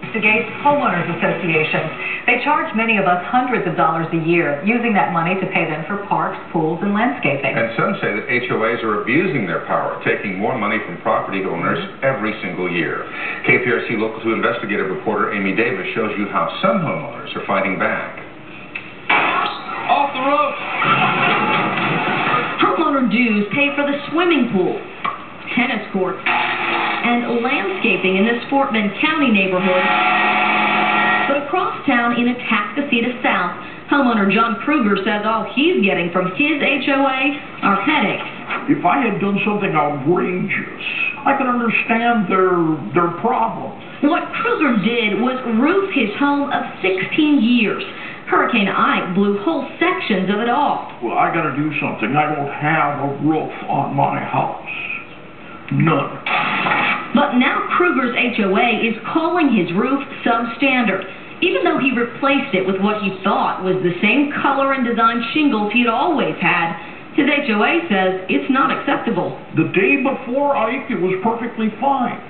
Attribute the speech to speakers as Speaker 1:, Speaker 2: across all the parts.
Speaker 1: Investigative homeowners associations. They charge many of us hundreds of dollars a year, using that money to pay them for parks, pools, and landscaping.
Speaker 2: And some say that HOAs are abusing their power, taking more money from property owners every single year. KPRC Local 2 investigative reporter Amy Davis shows you how some homeowners are fighting back.
Speaker 3: Off the road!
Speaker 4: Homeowner dues pay for the swimming pool, tennis courts, and landscaping in this Fort Bend County neighborhood. But across town in Atascocita South, homeowner John Kruger says all he's getting from his HOA are headaches.
Speaker 5: If I had done something outrageous, I could understand their problem.
Speaker 4: What Kruger did was roof his home of 16 years. Hurricane Ike blew whole sections of it off.
Speaker 5: Well, I gotta do something. I don't have a roof on my house. None.
Speaker 4: But now Kruger's HOA is calling his roof substandard, even though he replaced it with what he thought was the same color and design shingles he had always had. His HOA says it's not acceptable.
Speaker 5: The day before Ike, it was perfectly fine.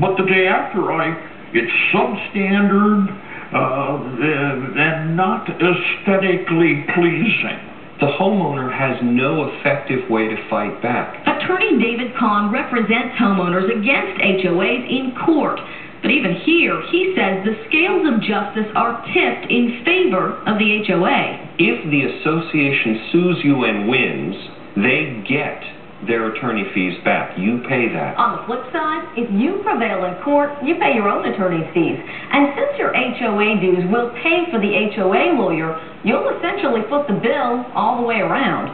Speaker 5: But the day after Ike, it's substandard and not aesthetically pleasing.
Speaker 3: The homeowner has no effective way to fight back.
Speaker 4: Attorney David Kahn represents homeowners against HOAs in court. But even here, he says the scales of justice are tipped in favor of the HOA.
Speaker 3: If the association sues you and wins, they get their attorney fees back. You pay that.
Speaker 6: On the flip side, if you prevail in court, you pay your own attorney's fees. And since your HOA dues will pay for the HOA lawyer, you'll essentially foot the bill all the way around.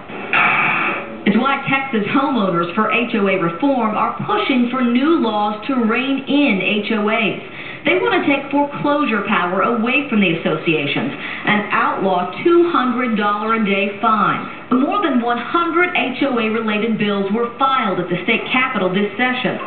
Speaker 4: It's why Texas homeowners for HOA reform are pushing for new laws to rein in HOAs. They want to take foreclosure power away from the associations and outlaw $200 a day fines. More than 100 HOA-related bills were filed at the state capitol this session.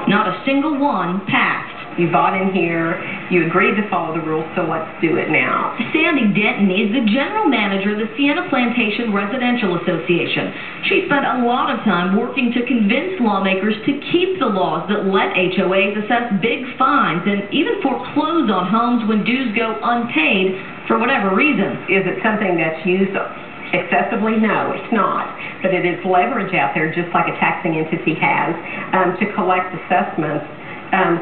Speaker 4: Not a single one passed.
Speaker 6: You bought in here, you agreed to follow the rules, so let's do it now.
Speaker 4: Sandy Denton is the general manager of the Sienna Plantation Residential Association. She spent a lot of time working to convince lawmakers to keep the laws that let HOAs assess big fines and even foreclose on homes when dues go unpaid for whatever reason.
Speaker 6: Is it something that's used excessively? No, it's not. But it is leverage out there, just like a taxing entity has, to collect assessments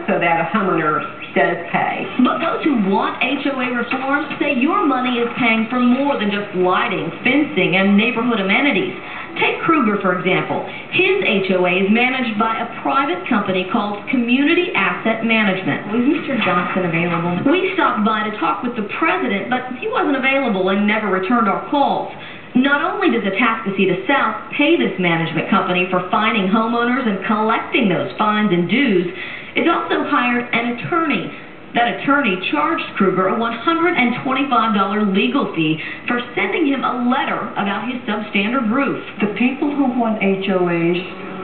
Speaker 6: so that a homeowner does pay.
Speaker 4: But those who want HOA reform say your money is paying for more than just lighting, fencing, and neighborhood amenities. Take Kruger, for example. His HOA is managed by a private company called Community Asset Management.
Speaker 6: Was Mr. Johnson available?
Speaker 4: We stopped by to talk with the president, but he wasn't available and never returned our calls. Not only does Atascocita South pay this management company for fining homeowners and collecting those fines and dues, it's also hired an attorney. That attorney charged Kruger a $125 legal fee for sending him a letter about his substandard roof.
Speaker 7: The people who want HOAs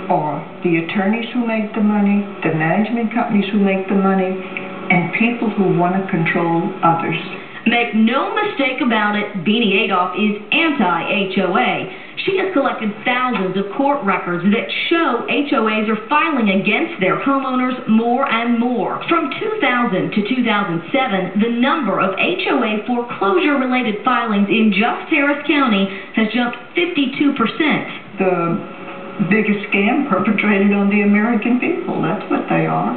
Speaker 7: are the attorneys who make the money, the management companies who make the money, and people who want to control others.
Speaker 4: Make no mistake about it, Beanie Adolph is anti-HOA. She has collected thousands of court records that show HOAs are filing against their homeowners more and more. From 2000 to 2007, the number of HOA foreclosure-related filings in just Harris County has jumped 52%.
Speaker 7: The biggest scam perpetrated on the American people, that's what they are.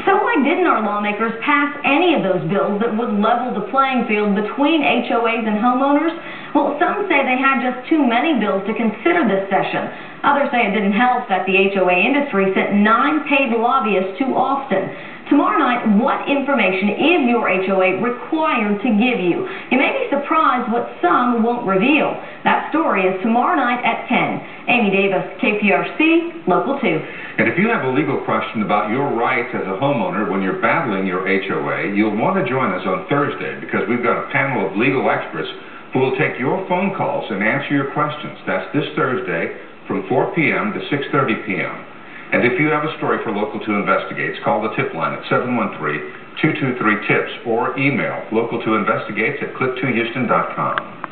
Speaker 6: So why didn't our lawmakers pass any of those bills that would level the playing field between HOAs and homeowners? Well, some say they had just too many bills to consider this session. Others say it didn't help that the HOA industry sent 9 paid lobbyists too often. Tomorrow night, what information is your HOA required to give you? You may be surprised what some won't reveal. That story is tomorrow night at 10. Amy Davis, KPRC, Local 2.
Speaker 2: And if you have a legal question about your rights as a homeowner when you're battling your HOA, you'll want to join us on Thursday because we've got a panel of legal experts who will take your phone calls and answer your questions. That's this Thursday from 4 p.m. to 6:30 p.m. And if you have a story for Local 2 Investigates, call the tip line at 713-223-TIPS or email local2investigates@click2houston.com.